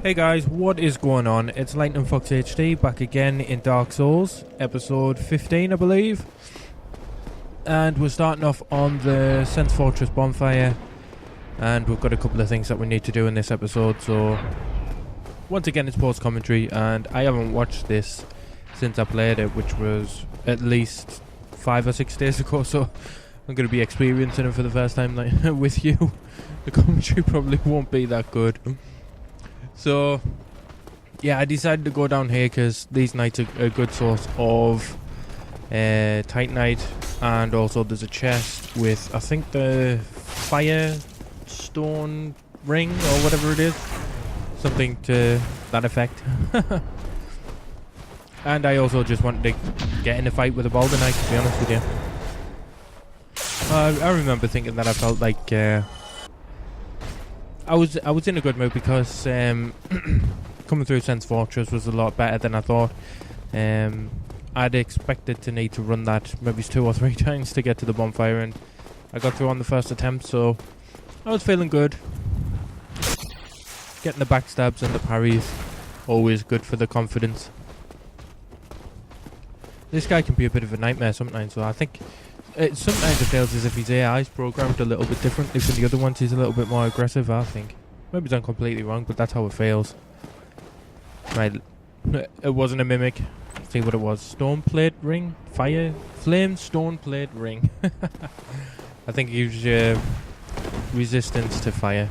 Hey guys, what is going on? It's Lightning Fox HD back again in Dark Souls, episode 15 I believe. And we're starting off on the SEN'S Fortress bonfire. And we've got a couple of things that we need to do in this episode, so... Once again it's post commentary, and I haven't watched this since I played it, which was at least 5 or 6 days ago, so... I'm going to be experiencing it for the first time with you. The commentary probably won't be that good. So, yeah, I decided to go down here because these nights are a good source of Titanite, and also there's a chest with, I think, the Firestone ring or whatever it is. Something to that effect. And I also just wanted to get in a fight with a Boulder Knight, to be honest with you. I remember thinking that I felt like... I was in a good mood because coming through SEN'S Fortress was a lot better than I thought. I'd expected to need to run that maybe 2 or 3 times to get to the bonfire, and I got through on the first attempt, so I was feeling good. Getting the backstabs and the parries, always good for the confidence. This guy can be a bit of a nightmare sometimes, so I think... sometimes it feels as if his AI is programmed a little bit differently from the other ones. He's a little bit more aggressive, I think. Maybe I'm completely wrong, but that's how it feels. Right, it wasn't a mimic. Let's see what it was. Stone plate ring? Fire? Flame stone plate ring. I think it gives you resistance to fire.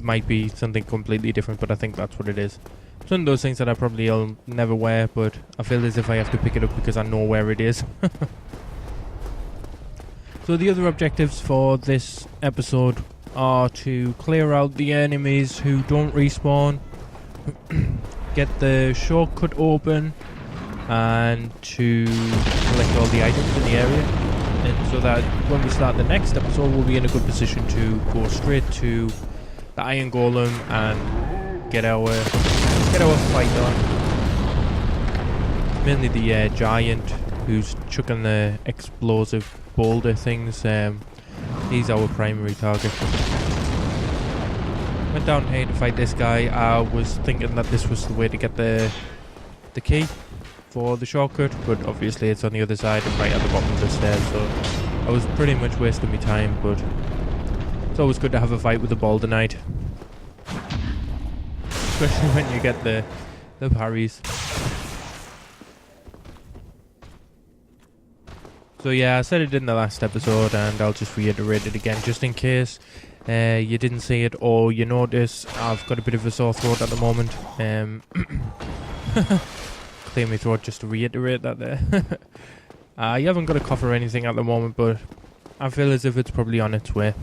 Might be something completely different, but I think that's what it is. It's one of those things that I probably will never wear, but I feel as if I have to pick it up because I know where it is. So the other objectives for this episode are to clear out the enemies who don't respawn, get the shortcut open, and to collect all the items in the area, and so that when we start the next episode we'll be in a good position to go straight to the Iron Golem and get our fight on. Mainly the giant who's chucking the explosive boulder things. He's our primary target. Went down here to fight this guy. I was thinking that this was the way to get the key for the shortcut, but obviously it's on the other side and right at the bottom of the stairs, so I was pretty much wasting my time, but it's always good to have a fight with the Boulder Knight. Especially when you get the parries. So yeah, I said it in the last episode, and I'll just reiterate it again just in case you didn't see it or you notice. I've got a bit of a sore throat at the moment. Clear my throat just to reiterate that there. I haven't got a cough or anything at the moment, but I feel as if it's probably on its way.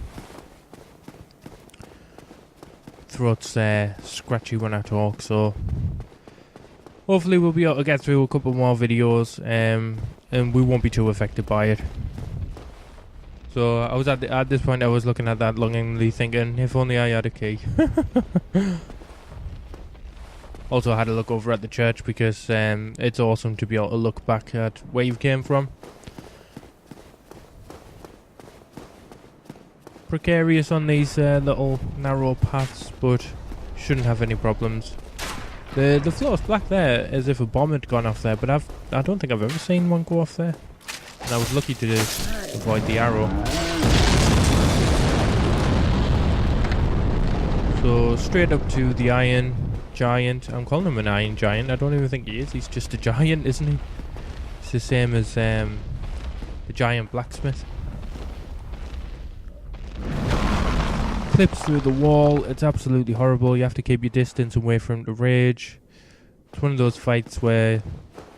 Throat's scratchy when I talk, so hopefully we'll be able to get through a couple more videos, and we won't be too affected by it. So I was at this point I was looking at that longingly, thinking if only I had a key. Also I had a look over at the church because it's awesome to be able to look back at where you came from. Precarious on these little narrow paths, but shouldn't have any problems. The floor's black there, as if a bomb had gone off there, but I don't think I've ever seen one go off there. And I was lucky to avoid the arrow. So straight up to the Iron Giant. I'm calling him an Iron Giant. I don't even think he is. He's just a giant, isn't he? It's the same as the giant blacksmith. Clips through the wall. It's absolutely horrible. You have to keep your distance away from the rage. It's one of those fights where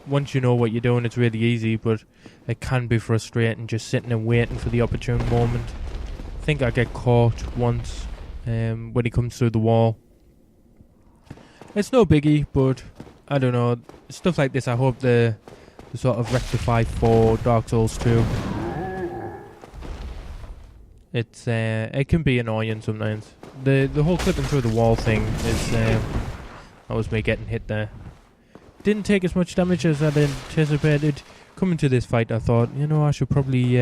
once you know what you're doing it's really easy, but it can be frustrating just sitting and waiting for the opportune moment. I think I get caught once when he comes through the wall. It's no biggie, but I don't know, stuff like this I hope they sort of rectify for Dark Souls 2. It's it can be annoying sometimes. The whole clipping through the wall thing is that was me getting hit there. Didn't take as much damage as I'd anticipated. Coming to this fight I thought, you know, I should probably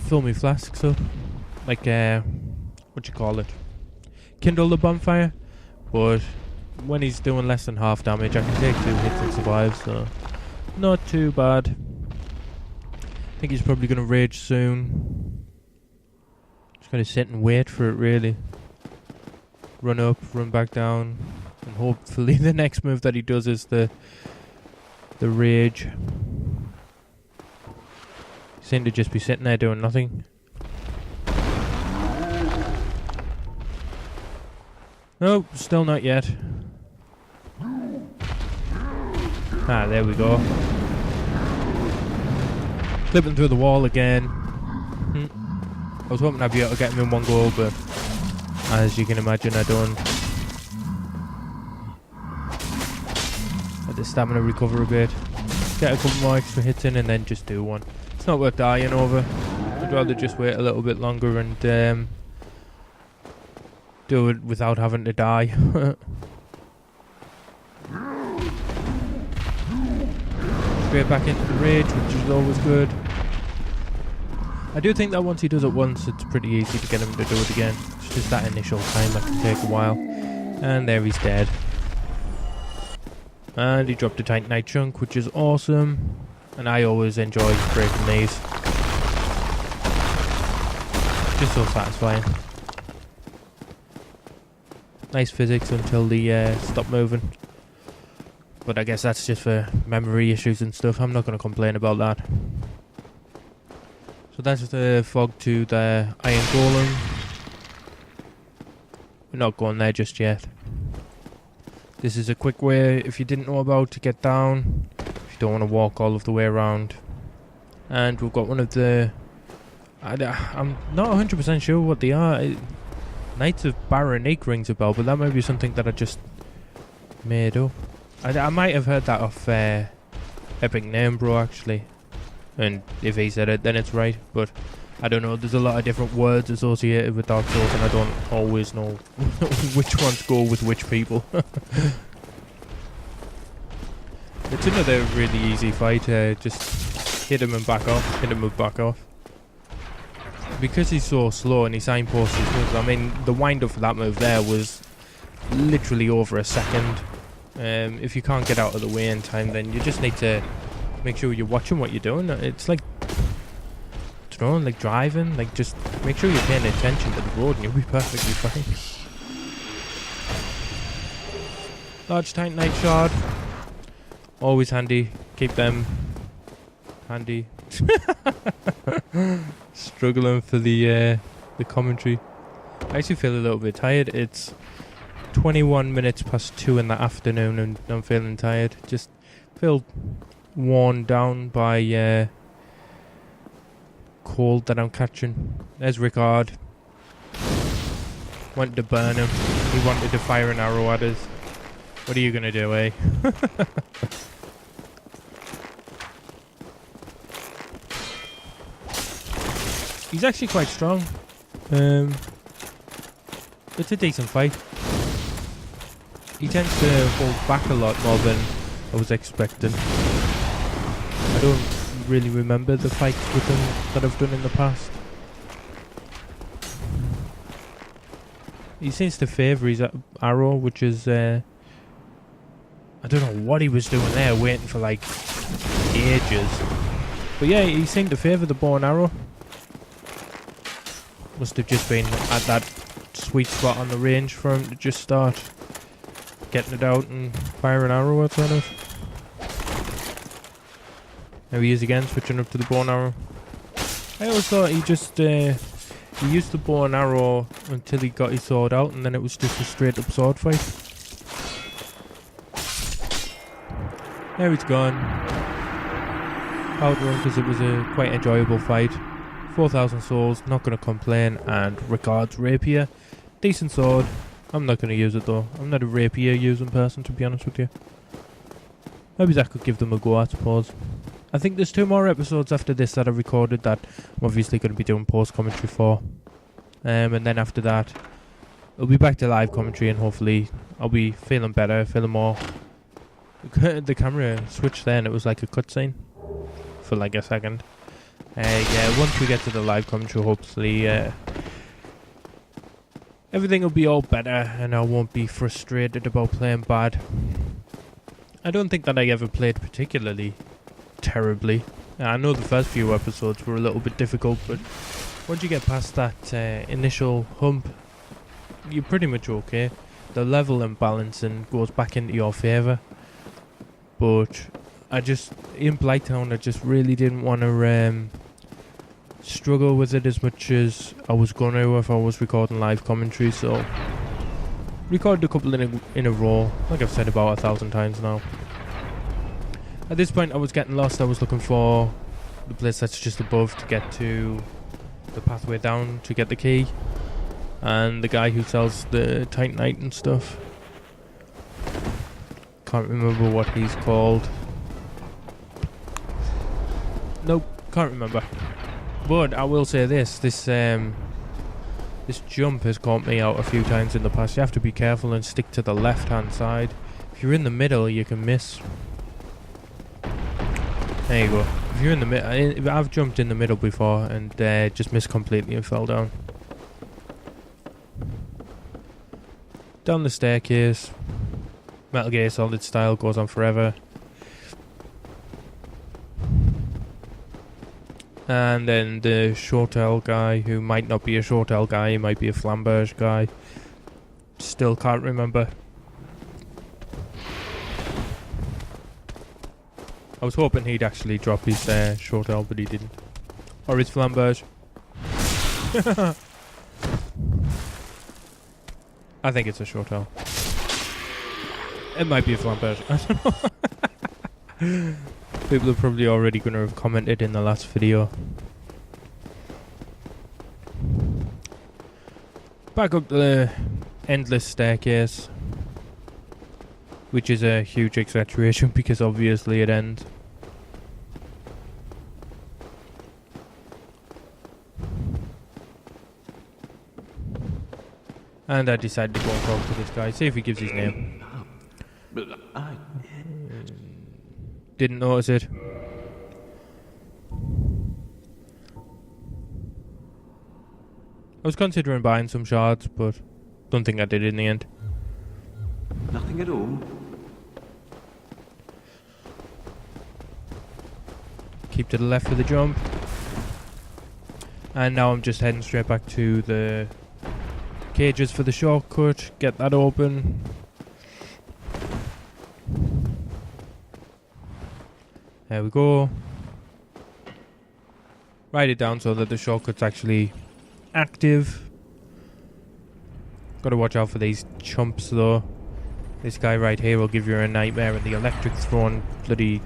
fill my flasks up. Like what you call it? kindle the bonfire, but when he's doing less than half damage, I can take 2 hits and survive, so not too bad. I think he's probably going to rage soon. Just got to sit and wait for it, really. Run up, run back down, and hopefully the next move that he does is the rage. He seemed to just be sitting there doing nothing. No, still not yet. Ah, there we go. Clipping through the wall again. I was hoping I'd be able to get him in one go, but as you can imagine, I don't. Let the stamina recover a bit. Get a couple more extra hits in and then just do one. It's not worth dying over. I'd rather just wait a little bit longer and do it without having to die. Straight back into the rage, which is always good. I do think that once he does it once, it's pretty easy to get him to do it again. It's just that initial time that can take a while. And there he's dead. And he dropped a Titanite chunk, which is awesome. And I always enjoy breaking these. Just so satisfying. Nice physics until they stop moving. But I guess that's just for memory issues and stuff. I'm not going to complain about that. So that's the fog to the Iron Golem. We're not going there just yet. This is a quick way, if you didn't know about, to get down. If you don't want to walk all of the way around. And we've got one of the... I'm not 100% sure what they are. Knights of Baronique rings a bell, but that might be something that I just made up. I might have heard that off Epic Name Bro, actually. And if he said it, then it's right. But I don't know, there's a lot of different words associated with Dark Souls, and I don't always know which ones go with which people. It's another really easy fight. Just hit him and back off, hit him and back off. Because he's so slow and he signposts his moves, I mean, the wind-up for that move there was literally over a second. If you can't get out of the way in time, then you just need to make sure you're watching what you're doing. It's like, I don't know, like driving. Like, just make sure you're paying attention to the road and you'll be perfectly fine. Large Titanite shard. Always handy. Keep them handy. Struggling for the commentary. I actually feel a little bit tired. It's 21 minutes past 2 in the afternoon and I'm feeling tired. Just feel worn down by cold that I'm catching. There's Rickard. Wanted to burn him. He wanted to fire an arrow at us. What are you gonna do, eh? He's actually quite strong. It's a decent fight. He tends to hold back a lot more than I was expecting. I don't really remember the fights with him that I've done in the past. He seems to favour his arrow, which is... I don't know what he was doing there, waiting for like ages. But yeah, he seemed to favour the bow and arrow. Must have just been at that sweet spot on the range for him to just start getting it out and fire an arrow at us. There he is again, switching up to the bow and arrow. I always thought he just he used the bow and arrow until he got his sword out, and then it was just a straight up sword fight. There he's gone. Outrun, because it was a quite enjoyable fight. 4,000 souls, not going to complain. And Rickard's rapier, decent sword. I'm not going to use it though. I'm not a rapier using person, to be honest with you. Maybe I could give them a go, I suppose. I think there's 2 more episodes after this that I recorded that I'm obviously going to be doing post commentary for. And then after that, I'll be back to live commentary, and hopefully I'll be feeling better, feeling more. The camera switched there and it was like a cutscene for like a second. Yeah, once we get to the live commentary, hopefully everything will be all better and I won't be frustrated about playing bad. I don't think that I ever played particularly terribly. I know the first few episodes were a little bit difficult, but once you get past that initial hump, you're pretty much okay. The level and balancing goes back into your favour. But in Blighttown, I just really didn't want to struggle with it as much as I was going to if I was recording live commentary, so recorded a couple in a row, like I've said about 1,000 times now. At this point I was getting lost. I was looking for the place that's just above to get to the pathway down to get the key, and the guy who sells the Titanite and stuff. Can't remember what he's called. Nope, can't remember. But I will say this jump has caught me out a few times in the past. You have to be careful and stick to the left hand side. If you're in the middle, you can miss. There you go. If you're in the middle, I've jumped in the middle before and just missed completely and fell down. Down the staircase. Metal Gear Solid style, goes on forever. And then the Shortel guy, who might not be a Shortel guy, he might be a Flamberge guy. Still can't remember. I was hoping he'd actually drop his Shortel, but he didn't. Or his Flamberge. I think it's a Shortel. It might be a Flamberge. I don't know. People are probably already going to have commented in the last video. Back up the endless staircase, which is a huge exaggeration because obviously it ends. And I decided to go and talk to this guy, see if he gives his name. Didn't notice it. I was considering buying some shards, but don't think I did in the end. Nothing at all. Keep to the left for the jump. And now I'm just heading straight back to the cages for the shortcut. Get that open. There we go. Write it down so that the shortcut's actually active. Gotta watch out for these chumps though. This guy right here will give you a nightmare, and the electric throwing bloody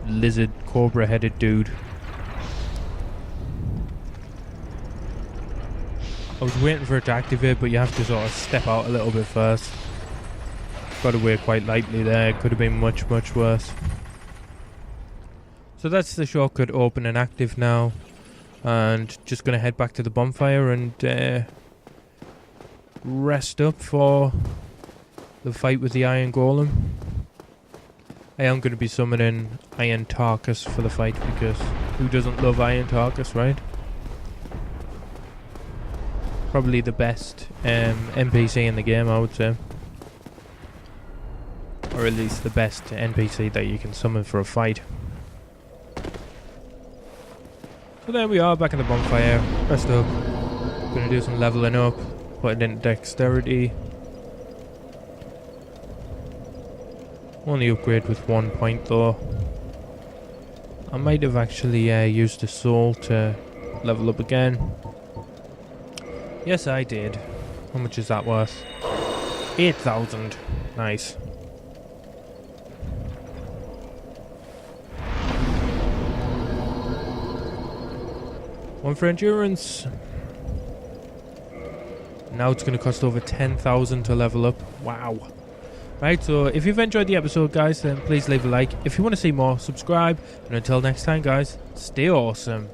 lizard cobra headed dude. I was waiting for it to activate, but you have to sort of step out a little bit first. Got away quite lightly there. It could have been much, much worse. So that's the shortcut open and active now. And just going to head back to the bonfire and rest up for the fight with the Iron Golem. I am going to be summoning Iron Tarkus for the fight, because who doesn't love Iron Tarkus, right? Probably the best NPC in the game, I would say. Or at least the best NPC that you can summon for a fight. So there we are, back in the bonfire. Rest up. Gonna do some leveling up. Put it in dexterity. Only upgrade with 1 point though. I might have actually used a soul to level up again. Yes, I did. How much is that worth? 8,000. Nice. One for endurance. Now it's going to cost over 10,000 to level up. Wow. Right, so if you've enjoyed the episode, guys, then please leave a like. If you want to see more, subscribe. And until next time, guys, stay awesome.